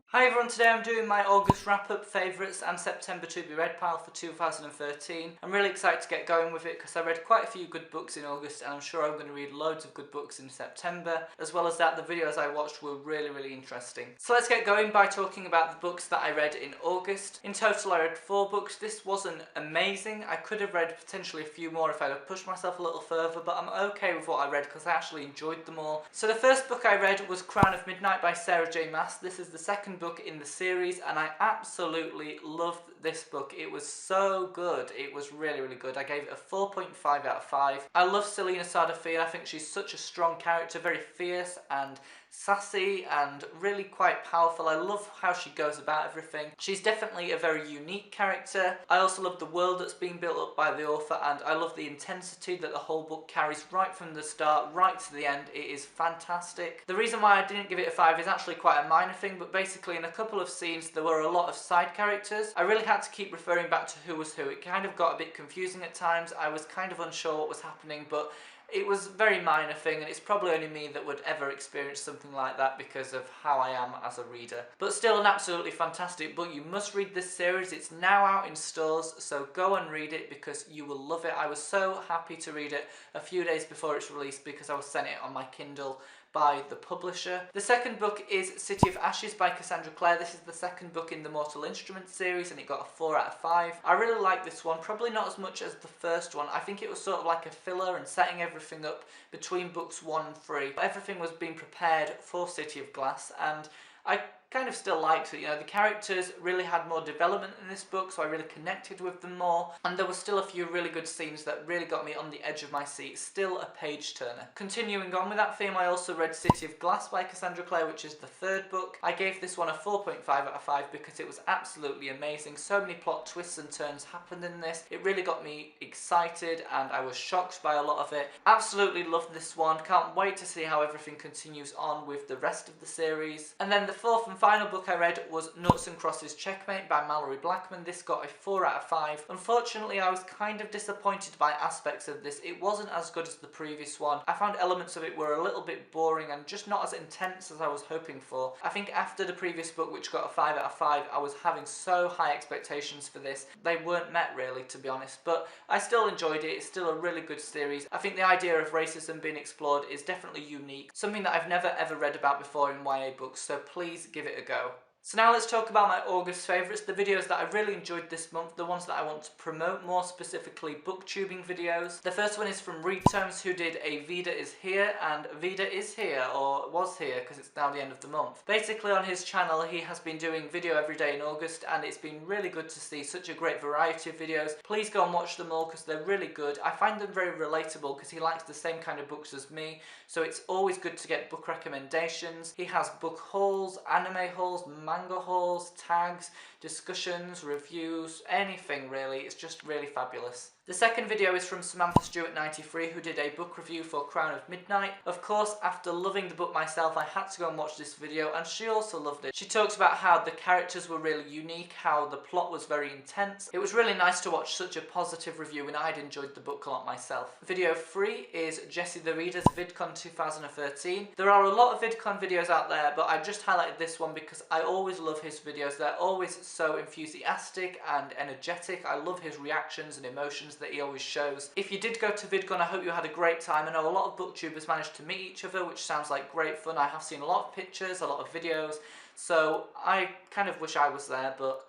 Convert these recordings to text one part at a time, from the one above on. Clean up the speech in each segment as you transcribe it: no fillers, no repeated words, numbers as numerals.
Hi everyone, today I'm doing my August wrap-up favourites and September to be read pile for 2013. I'm really excited to get going with it because I read quite a few good books in August and I'm sure I'm going to read loads of good books in September. As well as that, the videos I watched were really interesting. So let's get going by talking about the books that I read in August. In total I read 4 books. This wasn't amazing. I could have read potentially a few more if I had pushed myself a little further, but I'm okay with what I read because I actually enjoyed them all. So the first book I read was Crown of Midnight by Sarah J. Maas. This is the second book in the series and I absolutely loved this book. It was so good. It was really good. I gave it a 4.5 out of 5. I love Selena Sadafy. I think she's such a strong character, very fierce and sassy and really quite powerful. I love how she goes about everything. She's definitely a very unique character. I also love the world that's being built up by the author and I love the intensity that the whole book carries right from the start right to the end. It is fantastic. The reason why I didn't give it a 5 is actually quite a minor thing, but basically in a couple of scenes there were a lot of side characters. I really had to keep referring back to who was who. It kind of got a bit confusing at times. I was kind of unsure what was happening, but it was a very minor thing and it's probably only me that would ever experience something like that because of how I am as a reader. But still an absolutely fantastic book. You must read this series. It's now out in stores, so go and read it because you will love it. I was so happy to read it a few days before its release because I was sent it on my Kindle by the publisher. The second book is City of Ashes by Cassandra Clare. This is the second book in the Mortal Instruments series and it got a 4 out of 5. I really like this one, probably not as much as the first one. I think it was sort of like a filler and setting everything up between books 1 and 3. Everything was being prepared for City of Glass and I kind of still liked it. You know, the characters really had more development in this book, so I really connected with them more. And there were still a few really good scenes that really got me on the edge of my seat. Still a page turner. Continuing on with that theme, I also read City of Glass by Cassandra Clare, which is the third book. I gave this one a 4.5 out of 5 because it was absolutely amazing. So many plot twists and turns happened in this. It really got me excited and I was shocked by a lot of it. Absolutely loved this one. Can't wait to see how everything continues on with the rest of the series. And then the fourth and final book I read was Noughts and Crosses Checkmate by Malorie Blackman. This got a 4 out of 5. Unfortunately, I was kind of disappointed by aspects of this. It wasn't as good as the previous one. I found elements of it were a little bit boring and just not as intense as I was hoping for. I think after the previous book, which got a 5 out of 5, I was having so high expectations for this. They weren't met really, to be honest, but I still enjoyed it. It's still a really good series. I think the idea of racism being explored is definitely unique, something that I've never ever read about before in YA books, so please give it a go. So now let's talk about my August favourites, the videos that I really enjoyed this month, the ones that I want to promote, more specifically booktubing videos. The first one is from Returns, who did a Vida is Here and Vida is Here, or was here because it's now the end of the month. Basically on his channel he has been doing video every day in August and it's been really good to see such a great variety of videos. Please go and watch them all because they're really good. I find them very relatable because he likes the same kind of books as me, so it's always good to get book recommendations. He has book hauls, anime hauls, manga hauls, tags, discussions, reviews, anything really. It's just really fabulous. The second video is from Samantha Stewart 93, who did a book review for Crown of Midnight. Of course, after loving the book myself, I had to go and watch this video, and she also loved it. She talks about how the characters were really unique, how the plot was very intense. It was really nice to watch such a positive review, and I'd enjoyed the book a lot myself. Video 3 is Jesse the Reader's VidCon 2013. There are a lot of VidCon videos out there, but I just highlighted this one because I always love his videos. They're always so enthusiastic and energetic. I love his reactions and emotions that he always shows. If you did go to VidCon, I hope you had a great time. I know a lot of booktubers managed to meet each other, which sounds like great fun. I have seen a lot of pictures, a lot of videos, so I kind of wish I was there, but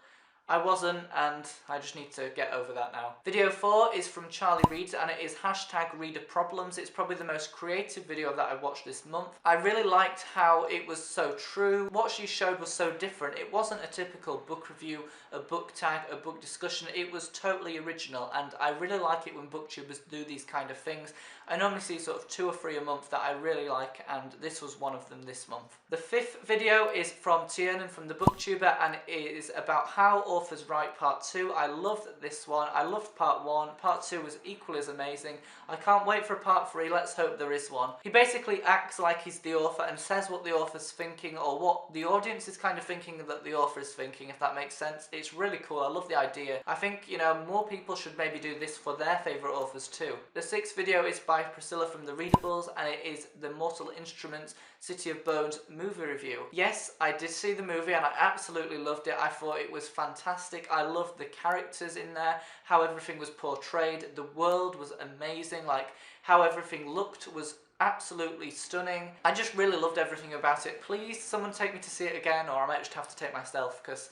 I wasn't, and I just need to get over that now. Video 4 is from Charlie Reads, and it is #ReaderProblems. It's probably the most creative video that I watched this month. I really liked how it was so true. What she showed was so different. It wasn't a typical book review, a book tag, a book discussion. It was totally original, and I really like it when booktubers do these kind of things. I normally see sort of 2 or 3 a month that I really like, and this was one of them this month. The 5th video is from Tiernan from the Booktuber, and it is about how Authors Right Part 2. I loved this one. I loved Part 1. Part 2 was equally as amazing. I can't wait for Part 3. Let's hope there is one. He basically acts like he's the author and says what the author's thinking, or what the audience is kind of thinking that the author is thinking, if that makes sense. It's really cool. I love the idea. I think, you know, more people should maybe do this for their favourite authors too. The 6th video is by Priscilla from The Readables, and it is the Mortal Instruments City of Bones movie review. Yes, I did see the movie and I absolutely loved it. I thought it was fantastic. I loved the characters in there, how everything was portrayed. The world was amazing, like how everything looked was absolutely stunning. I just really loved everything about it. Please, someone take me to see it again, or I might just have to take myself, because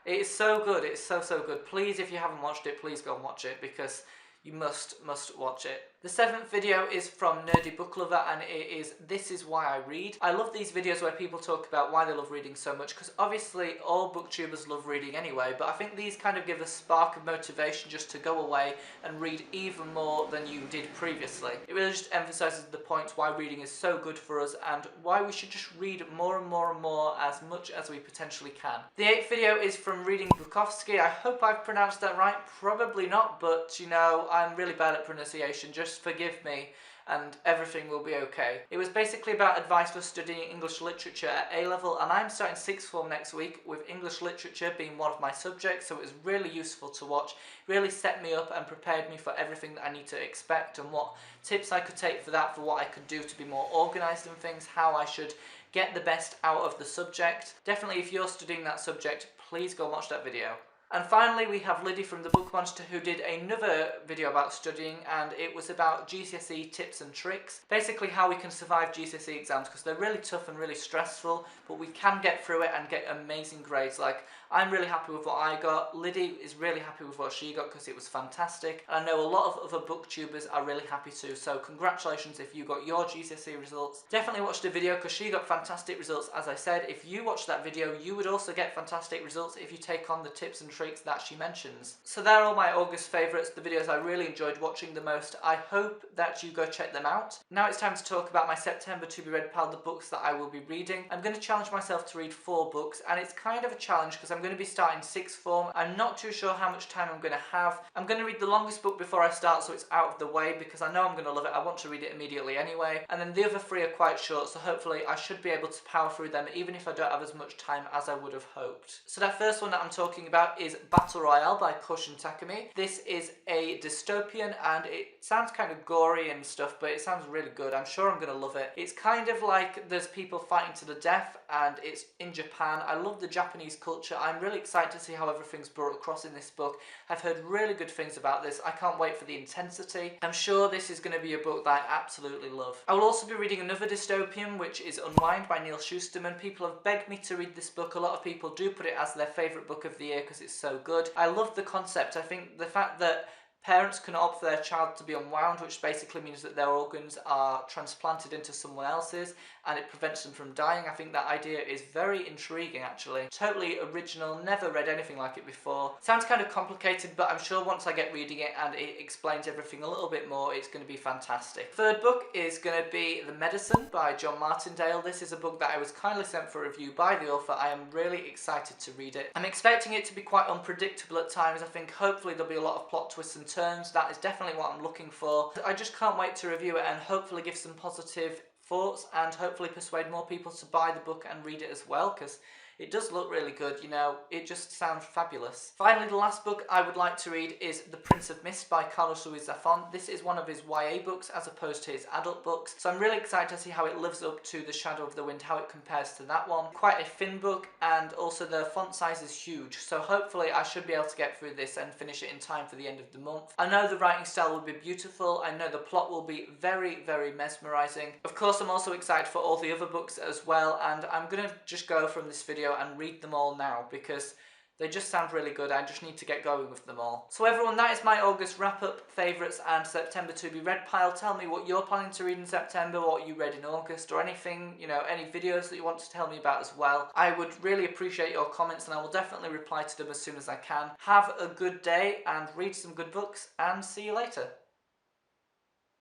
it is so good. It's so good. Please, if you haven't watched it, please go and watch it, because you must watch it. The 7th video is from Nerdy Book Lover, and it is This Is Why I Read. I love these videos where people talk about why they love reading so much, because obviously all booktubers love reading anyway, but I think these kind of give a spark of motivation just to go away and read even more than you did previously. It really just emphasises the point why reading is so good for us and why we should just read more and more as much as we potentially can. The 8th video is from Reading Bukowski. I hope I've pronounced that right. Probably not, but you know, I'm really bad at pronunciation. Just forgive me and everything will be okay. It was basically about advice for studying English literature at A-level, and I'm starting 6th form next week with English literature being one of my subjects, so it was really useful to watch. Really set me up and prepared me for everything that I need to expect and what tips I could take for that, for what I could do to be more organised and things, how I should get the best out of the subject. Definitely, if you're studying that subject, please go watch that video. And finally, we have Liddy from The Book Monster, who did another video about studying, and it was about GCSE tips and tricks. Basically how we can survive GCSE exams, because they're really tough and really stressful, but we can get through it and get amazing grades. Like, I'm really happy with what I got. Liddy is really happy with what she got because it was fantastic. And I know a lot of other booktubers are really happy too, so congratulations if you got your GCSE results. Definitely watch the video because she got fantastic results. As I said, if you watch that video, you would also get fantastic results if you take on the tips and tricks that she mentions. So they're all my August favourites, the videos I really enjoyed watching the most. I hope that you go check them out. Now it's time to talk about my September to be read pile, the books that I will be reading. I'm going to challenge myself to read 4 books, and it's kind of a challenge because I'm going to be starting 6th form. I'm not too sure how much time I'm going to have. I'm going to read the longest book before I start so it's out of the way, because I know I'm going to love it. I want to read it immediately anyway. And then the other 3 are quite short, so hopefully I should be able to power through them even if I don't have as much time as I would have hoped. So that first one that I'm talking about is Battle Royale by Koushun Takami. This is a dystopian and it sounds kind of gory and stuff, but it sounds really good. I'm sure I'm going to love it. It's kind of like there's people fighting to the death and it's in Japan. I love the Japanese culture. I'm really excited to see how everything's brought across in this book. I've heard really good things about this. I can't wait for the intensity. I'm sure this is going to be a book that I absolutely love. I will also be reading another dystopian, which is Unwind by Neal Shusterman. People have begged me to read this book. A lot of people do put it as their favourite book of the year because it's so good. I love the concept. I think the fact that parents can opt for their child to be unwound, which basically means that their organs are transplanted into someone else's and it prevents them from dying. I think that idea is very intriguing actually. Totally original, never read anything like it before. Sounds kind of complicated, but I'm sure once I get reading it and it explains everything a little bit more, it's going to be fantastic. Third book is going to be The Medicine by Jon Martindale. This is a book that I was kindly sent for review by the author. I am really excited to read it. I'm expecting it to be quite unpredictable at times. I think hopefully there'll be a lot of plot twists and turns. That is definitely what I'm looking for. I just can't wait to review it and hopefully give some positive thoughts and hopefully persuade more people to buy the book and read it as well, because it does look really good, you know, it just sounds fabulous. Finally, the last book I would like to read is The Prince of Mist by Ruiz Zafón. This is one of his YA books as opposed to his adult books, so I'm really excited to see how it lives up to The Shadow of the Wind, how it compares to that one. Quite a thin book, and also the font size is huge, so hopefully I should be able to get through this and finish it in time for the end of the month. I know the writing style will be beautiful, I know the plot will be very, very mesmerising. Of course, I'm also excited for all the other books as well, and I'm going to just go from this video and read them all now because they just sound really good. I just need to get going with them all. So everyone, that is my August wrap-up, favourites and September to be read pile. Tell me what you're planning to read in September, what you read in August, or anything, you know, any videos that you want to tell me about as well. I would really appreciate your comments and I will definitely reply to them as soon as I can. Have a good day and read some good books, and see you later.